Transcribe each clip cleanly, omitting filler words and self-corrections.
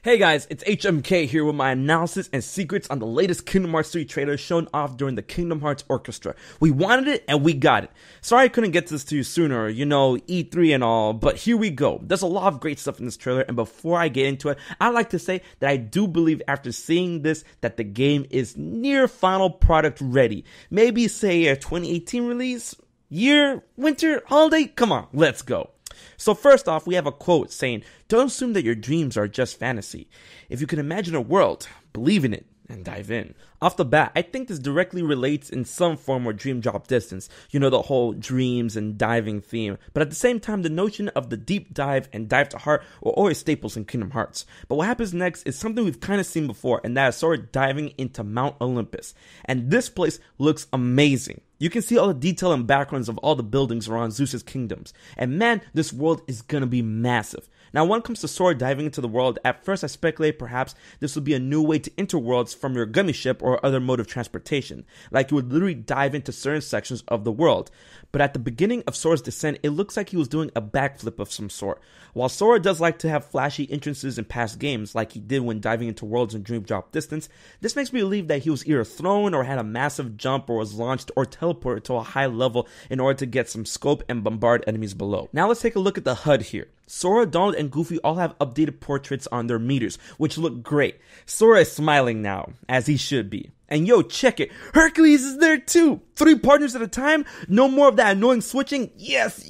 Hey guys, it's HMK here with my analysis and secrets on the latest Kingdom Hearts 3 trailer shown off during the Kingdom Hearts Orchestra. We wanted it and we got it. Sorry I couldn't get this to you sooner, E3 and all, but here we go. There's a lot of great stuff in this trailer, and before I get into it, I'd like to say that I do believe after seeing this that the game is near final product ready. Maybe say a 2018 release? Year? Winter? Holiday? Come on, let's go. So first off, we have a quote saying, "Don't assume that your dreams are just fantasy. If you can imagine a world, believe in it and dive in." Off the bat, I think this directly relates in some form with Dream Drop Distance, the whole dreams and diving theme, but at the same time, the notion of the deep dive and dive to heart were always staples in Kingdom Hearts. But what happens next is something we've kind of seen before, and that is Sora diving into Mount Olympus. And this place looks amazing. You can see all the detail and backgrounds of all the buildings around Zeus's kingdoms. And man, this world is gonna be massive. Now, when it comes to Sora diving into the world, at first I speculate perhaps this would be a new way to enter worlds from your gummy ship or other mode of transportation. Like you would literally dive into certain sections of the world. But at the beginning of Sora's descent, it looks like he was doing a backflip of some sort. While Sora does like to have flashy entrances in past games, like he did when diving into worlds in Dream Drop Distance, this makes me believe that he was either thrown or had a massive jump or was launched or teleported to a high level in order to get some scope and bombard enemies below. Now let's take a look at the HUD here. Sora, Donald, and Goofy all have updated portraits on their meters, which look great. Sora is smiling now, as he should be. And yo, check it, Hercules is there too! 3 partners at a time? No more of that annoying switching? Yes,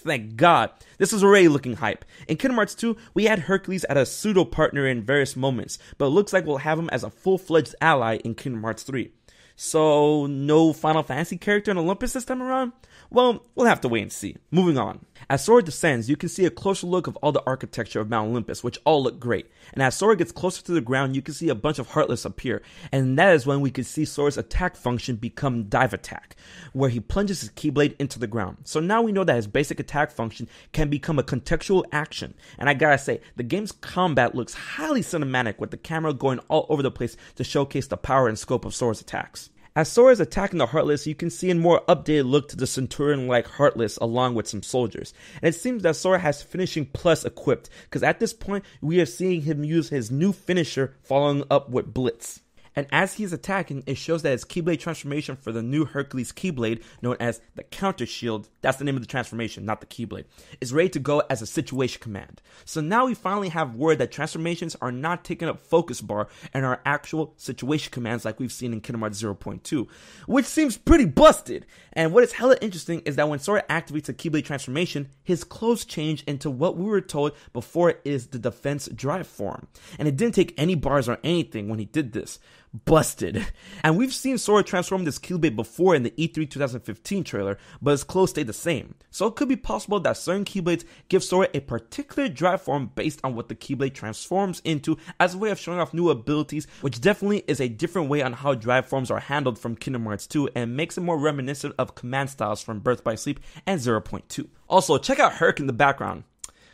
thank God. This is already looking hype. In Kingdom Hearts 2, we had Hercules as a pseudo-partner in various moments, but it looks like we'll have him as a full-fledged ally in Kingdom Hearts 3. So, no Final Fantasy character in Olympus this time around? Well, we'll have to wait and see. Moving on. As Sora descends, you can see a closer look of all the architecture of Mount Olympus, which all look great. And as Sora gets closer to the ground, you can see a bunch of Heartless appear. And that is when we can see Sora's attack function become Dive Attack, where he plunges his Keyblade into the ground. So now we know that his basic attack function can become a contextual action. And I gotta say, the game's combat looks highly cinematic, with the camera going all over the place to showcase the power and scope of Sora's attacks. As Sora is attacking the Heartless, you can see a more updated look to the Centurion-like Heartless along with some soldiers. And it seems that Sora has Finishing Plus equipped, because at this point, we are seeing him use his new finisher following up with Blitz. And as he's attacking, it shows that his Keyblade transformation for the new Hercules Keyblade, known as the Counter Shield, that's the name of the transformation, not the Keyblade, is ready to go as a situation command. So now we finally have word that transformations are not taking up focus bar and are actual situation commands like we've seen in Kingdom Hearts 0.2, which seems pretty busted. And what is hella interesting is that when Sora activates a Keyblade transformation, his clothes change into what we were told before is the defense drive form. And it didn't take any bars or anything when he did this. Busted. And we've seen Sora transform this Keyblade before in the E3 2015 trailer, but his clothes stayed the same. So it could be possible that certain Keyblades give Sora a particular drive form based on what the Keyblade transforms into as a way of showing off new abilities, which definitely is a different way on how drive forms are handled from Kingdom Hearts 2 and makes it more reminiscent of command styles from Birth by Sleep and 0.2. Also, check out Herc in the background.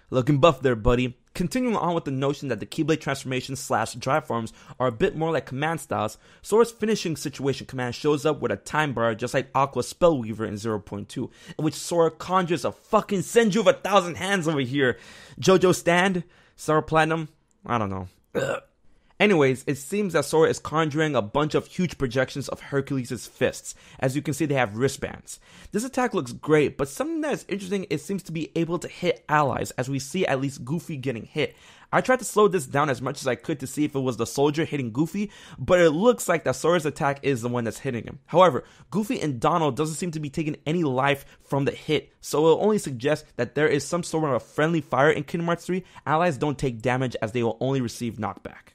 Looking buff there, buddy. Continuing on with the notion that the Keyblade transformations / drive forms are a bit more like command styles, Sora's finishing situation command shows up with a time bar just like Aqua's Spellweaver in 0.2, in which Sora conjures a fucking Senju of 1,000 hands over here. JoJo Stand? Sora Platinum? I don't know. Ugh. Anyways, it seems that Sora is conjuring a bunch of huge projections of Hercules' fists. As you can see, they have wristbands. This attack looks great, but something that is interesting, it seems to be able to hit allies, as we see at least Goofy getting hit. I tried to slow this down as much as I could to see if it was the soldier hitting Goofy, but it looks like that Sora's attack is the one that's hitting him. However, Goofy and Donald doesn't seem to be taking any life from the hit, so it only suggests that there is some sort of a friendly fire in Kingdom Hearts 3. Allies don't take damage as they will only receive knockback.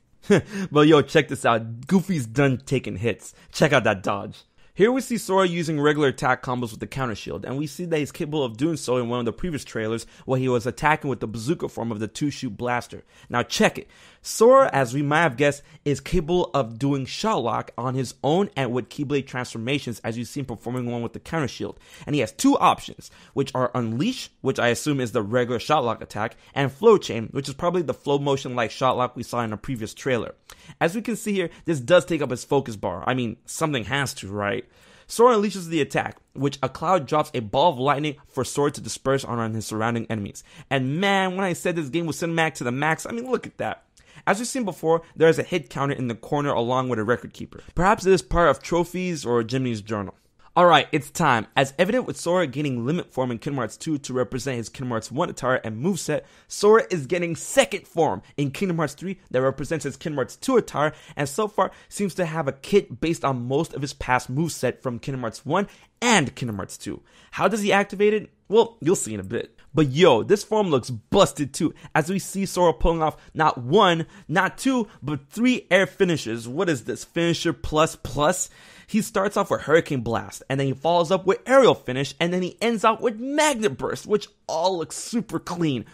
But yo, check this out. Goofy's done taking hits. Check out that dodge. Here we see Sora using regular attack combos with the counter shield, and we see that he's capable of doing so in one of the previous trailers where he was attacking with the bazooka form of the 2-shoot blaster. Now check it. Sora, as we might have guessed, is capable of doing shot lock on his own and with Keyblade transformations, as you see him performing one with the counter shield. And he has 2 options, which are Unleash, which I assume is the regular shot lock attack, and Flow Chain, which is probably the Flowmotion like shot lock we saw in a previous trailer. As we can see here, this does take up his focus bar. I mean, something has to, right? Sora unleashes the attack, which a cloud drops a ball of lightning for Sora to disperse on his surrounding enemies. And man, when I said this game was cinematic to the max, I mean, look at that. As we've seen before, there is a hit counter in the corner along with a record keeper. Perhaps it is part of trophies or Jiminy's journal. Alright, it's time. As evident with Sora getting limit form in Kingdom Hearts 2 to represent his Kingdom Hearts 1 attire and moveset, Sora is getting second form in Kingdom Hearts 3 that represents his Kingdom Hearts 2 attire, and so far seems to have a kit based on most of his past moveset from Kingdom Hearts 1 and Kingdom Hearts 2. How does he activate it? Well, you'll see in a bit. But yo, this form looks busted too, as we see Sora pulling off not one, not two, but 3 air finishes. What is this, finisher plus plus? He starts off with Hurricane Blast, and then he follows up with Aerial Finish, and then he ends out with Magnet Burst, which all looks super clean.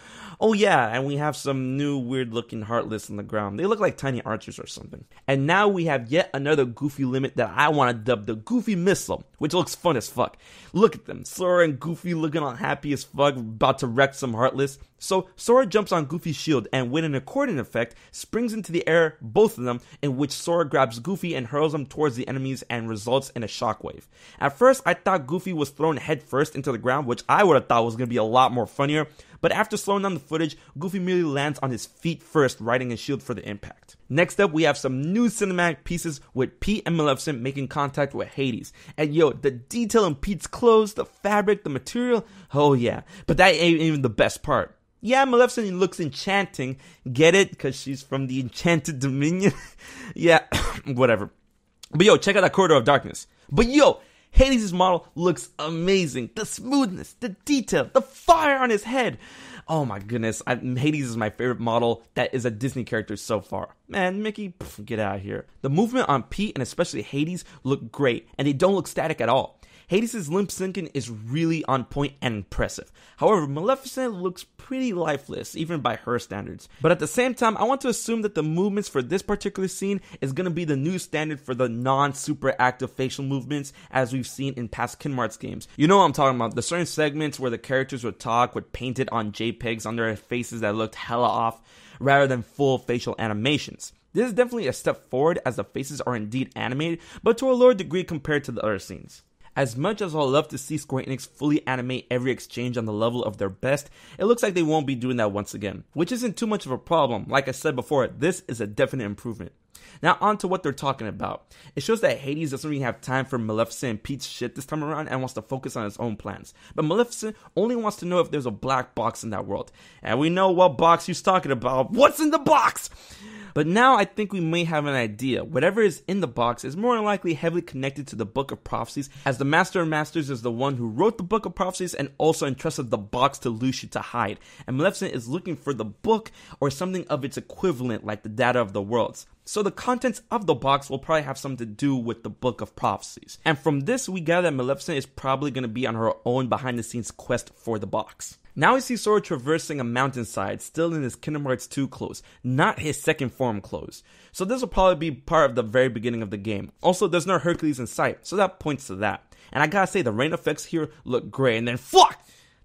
Oh yeah, and we have some new weird looking Heartless on the ground. They look like tiny archers or something. And now we have yet another Goofy limit that I want to dub the Goofy Missile, which looks fun as fuck. Look at them, Sora and Goofy looking all happy as fuck, about to wreck some Heartless. So Sora jumps on Goofy's shield and with an accordion effect, springs into the air, both of them, in which Sora grabs Goofy and hurls them towards the enemies and results in a shockwave. At first, I thought Goofy was thrown head first into the ground, which I would have thought was going to be a lot more funnier, but after slowing down the footage, Goofy merely lands on his feet first, riding his shield for the impact. Next up, we have some new cinematic pieces with Pete and Maleficent making contact with Hades. And yo, the detail in Pete's clothes, the fabric, the material, oh yeah. But that ain't even the best part. Yeah, Maleficent looks enchanting. Get it? Because she's from the Enchanted Dominion? Yeah, whatever. But yo, check out that Corridor of Darkness. But yo, Hades' model looks amazing. The smoothness, the detail, the fire on his head. Oh my goodness, Hades is my favorite model that is a Disney character so far. Man, Mickey, get out of here. The movement on Pete and especially Hades look great, and they don't look static at all. Hades' limp syncing is really on point and impressive. However, Maleficent looks pretty lifeless, even by her standards. But at the same time, I want to assume that the movements for this particular scene is going to be the new standard for the non-super active facial movements as we've seen in past Kingdom Hearts games. You know what I'm talking about, the certain segments where the characters would talk with painted on JPEGs on their faces that looked hella off, rather than full facial animations. This is definitely a step forward as the faces are indeed animated, but to a lower degree compared to the other scenes. As much as I'll love to see Square Enix fully animate every exchange on the level of their best, it looks like they won't be doing that once again, which isn't too much of a problem. Like I said before, this is a definite improvement. Now on to what they're talking about. It shows that Hades doesn't really have time for Maleficent and Pete's shit this time around and wants to focus on his own plans. But Maleficent only wants to know if there's a black box in that world. And we know what box he's talking about. What's in the box? But now I think we may have an idea. Whatever is in the box is more than likely heavily connected to the Book of Prophecies, as the Master of Masters is the one who wrote the Book of Prophecies and also entrusted the box to Lucia to hide. And Maleficent is looking for the book or something of its equivalent like the Data of the Worlds. So the contents of the box will probably have something to do with the Book of Prophecies. And from this we gather that Maleficent is probably going to be on her own behind the scenes quest for the box. Now we see Sora traversing a mountainside, still in his Kingdom Hearts 2 clothes, not his second form clothes. So this will probably be part of the very beginning of the game. Also, there's no Hercules in sight, so that points to that. And I gotta say, the rain effects here look great, and then fuck!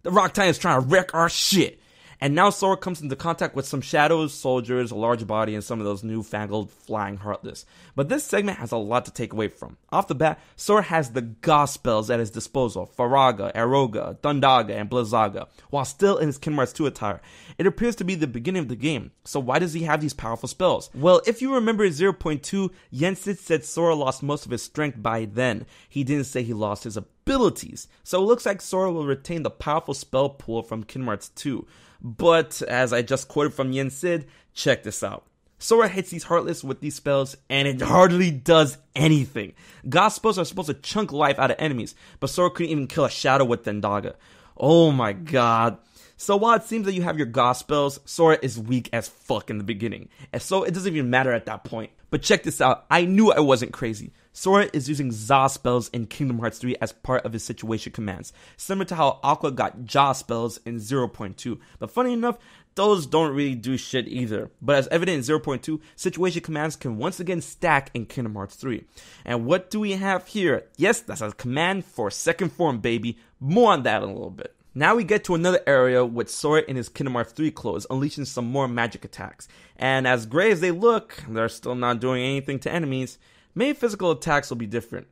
The Rock Titan is trying to wreck our shit! And now Sora comes into contact with some shadows, soldiers, a large body, and some of those newfangled flying Heartless. But this segment has a lot to take away from. Off the bat, Sora has the Gauss spells at his disposal, Faraga, Aroga, Thundaga, and Blizzaga, while still in his Kingdom Hearts 2 attire. It appears to be the beginning of the game, so why does he have these powerful spells? Well, if you remember 0.2, Yensid said Sora lost most of his strength by then. He didn't say he lost his abilities. So it looks like Sora will retain the powerful spell pool from Kingdom Hearts 2. But, as I just quoted from Yensid, check this out. Sora hits these Heartless with these spells, and it hardly does anything. Gauss spells are supposed to chunk life out of enemies, but Sora couldn't even kill a shadow with Thundaga. Oh my god. So while it seems that you have your Gauss spells, Sora is weak as fuck in the beginning, and so it doesn't even matter at that point. But check this out, I knew I wasn't crazy. Sora is using Za spells in Kingdom Hearts 3 as part of his situation commands, similar to how Aqua got Ja spells in 0.2. But funny enough, those don't really do shit either. But as evident in 0.2, situation commands can once again stack in Kingdom Hearts 3. And what do we have here? Yes, that's a command for second form, baby. More on that in a little bit. Now we get to another area with Sora in his Kingdom Hearts 3 clothes, unleashing some more magic attacks. And as great as they look, they're still not doing anything to enemies. Maybe physical attacks will be different.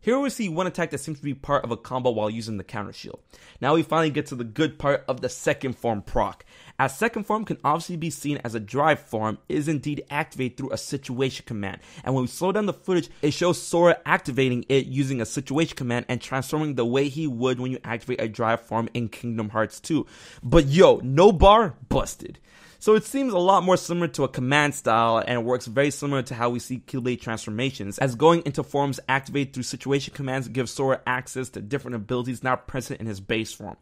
Here we see one attack that seems to be part of a combo while using the counter shield. Now we finally get to the good part of the second form proc. As second form can obviously be seen as a drive form, it is indeed activated through a situation command. And when we slow down the footage, it shows Sora activating it using a situation command and transforming the way he would when you activate a drive form in Kingdom Hearts 2. But yo, no bar, busted. So it seems a lot more similar to a command style, and it works very similar to how we see Keyblade transformations, as going into forms activated through situation commands gives Sora access to different abilities not present in his base form.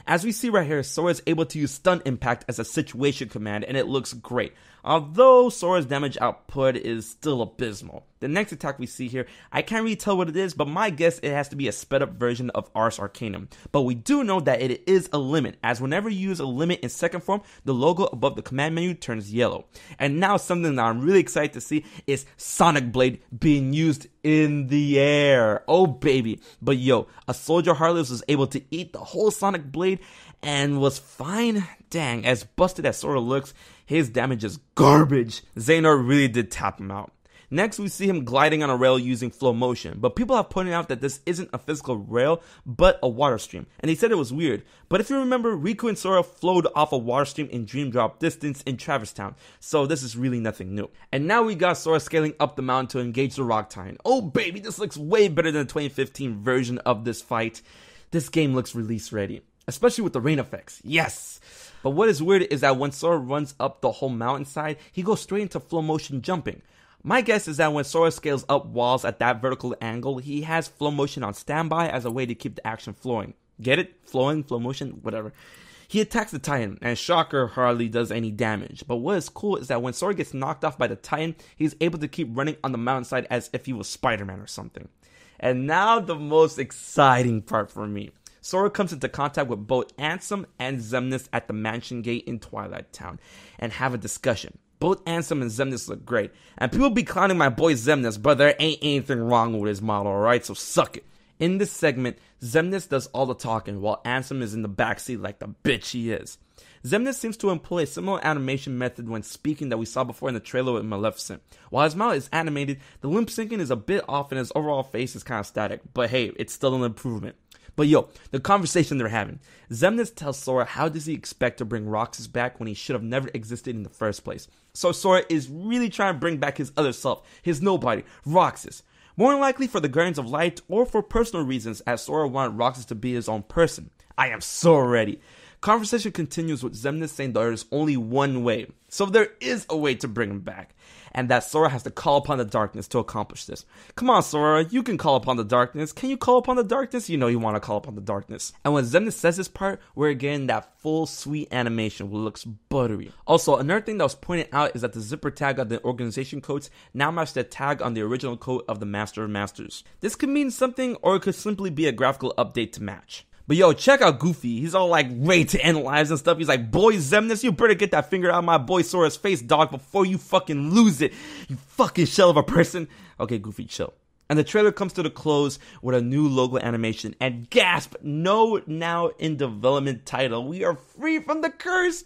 As we see right here, Sora is able to use Stun Impact as a situation command, and it looks great, although Sora's damage output is still abysmal. The next attack we see here, I can't really tell what it is, but my guess it has to be a sped up version of Ars Arcanum. But we do know that it is a limit, as whenever you use a limit in second form, the logo above the command menu turns yellow. And now something that I'm really excited to see is Sonic Blade being used in the air. Oh baby. But yo, a Soldier Heartless was able to eat the whole Sonic Blade and was fine. Dang, as busted as Sora looks, his damage is garbage. Xehanort really did tap him out. Next, we see him gliding on a rail using Flowmotion, but people have pointed out that this isn't a physical rail, but a water stream, and they said it was weird. But if you remember, Riku and Sora flowed off a water stream in Dream Drop Distance in Traverse Town, so this is really nothing new. And now we got Sora scaling up the mountain to engage the Rock Titan. Oh baby, this looks way better than the 2015 version of this fight. This game looks release ready, especially with the rain effects, yes! But what is weird is that when Sora runs up the whole mountainside, he goes straight into Flowmotion jumping. My guess is that when Sora scales up walls at that vertical angle, he has Flowmotion on standby as a way to keep the action flowing. Get it? Flowing, Flowmotion, whatever. He attacks the Titan, and Shocker hardly does any damage. But what is cool is that when Sora gets knocked off by the Titan, he's able to keep running on the mountainside as if he was Spider-Man or something. And now the most exciting part for me. Sora comes into contact with both Ansem and Xemnas at the Mansion Gate in Twilight Town, and have a discussion. Both Ansem and Xemnas look great, and people be clowning my boy Xemnas, but there ain't anything wrong with his model, alright, so suck it. In this segment, Xemnas does all the talking, while Ansem is in the backseat like the bitch he is. Xemnas seems to employ a similar animation method when speaking that we saw before in the trailer with Maleficent. While his mouth is animated, the lip syncing is a bit off and his overall face is kinda static, but hey, it's still an improvement. But yo, the conversation they're having. Xemnas tells Sora how does he expect to bring Roxas back when he should have never existed in the first place. So Sora is really trying to bring back his other self, his nobody, Roxas. More than likely for the Guardians of Light or for personal reasons, as Sora wanted Roxas to be his own person. I am so ready. Conversation continues with Xemnas saying there is only one way. So there is a way to bring him back. And that Sora has to call upon the darkness to accomplish this. Come on, Sora, you can call upon the darkness. Can you call upon the darkness? You know you want to call upon the darkness. And when Xemnas says this part, we're getting that full sweet animation which looks buttery. Also, another thing that was pointed out is that the zipper tag on the organization codes now match the tag on the original code of the Master of Masters. This could mean something, or it could simply be a graphical update to match. But yo, check out Goofy. He's all like ready to end lives and stuff. He's like, boy Xemnas, you better get that finger out of my boy Sora's face, dog, before you fucking lose it. You fucking shell of a person. Okay, Goofy, chill. And the trailer comes to the close with a new logo animation. And gasp, no now in development title. We are free from the curse.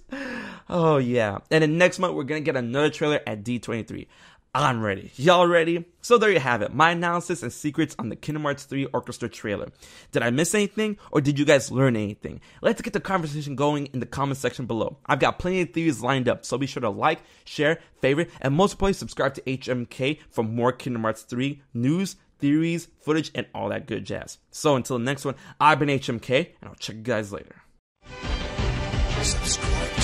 Oh yeah. And then next month, we're gonna get another trailer at D23. I'm ready. Y'all ready? So there you have it. My analysis and secrets on the Kingdom Hearts 3 Orchestra trailer. Did I miss anything? Or did you guys learn anything? Let's get the conversation going in the comment section below. I've got plenty of theories lined up, so be sure to like, share, favorite, and most importantly, subscribe to HMK for more Kingdom Hearts 3 news, theories, footage, and all that good jazz. So until the next one, I've been HMK, and I'll check you guys later. Subscribe.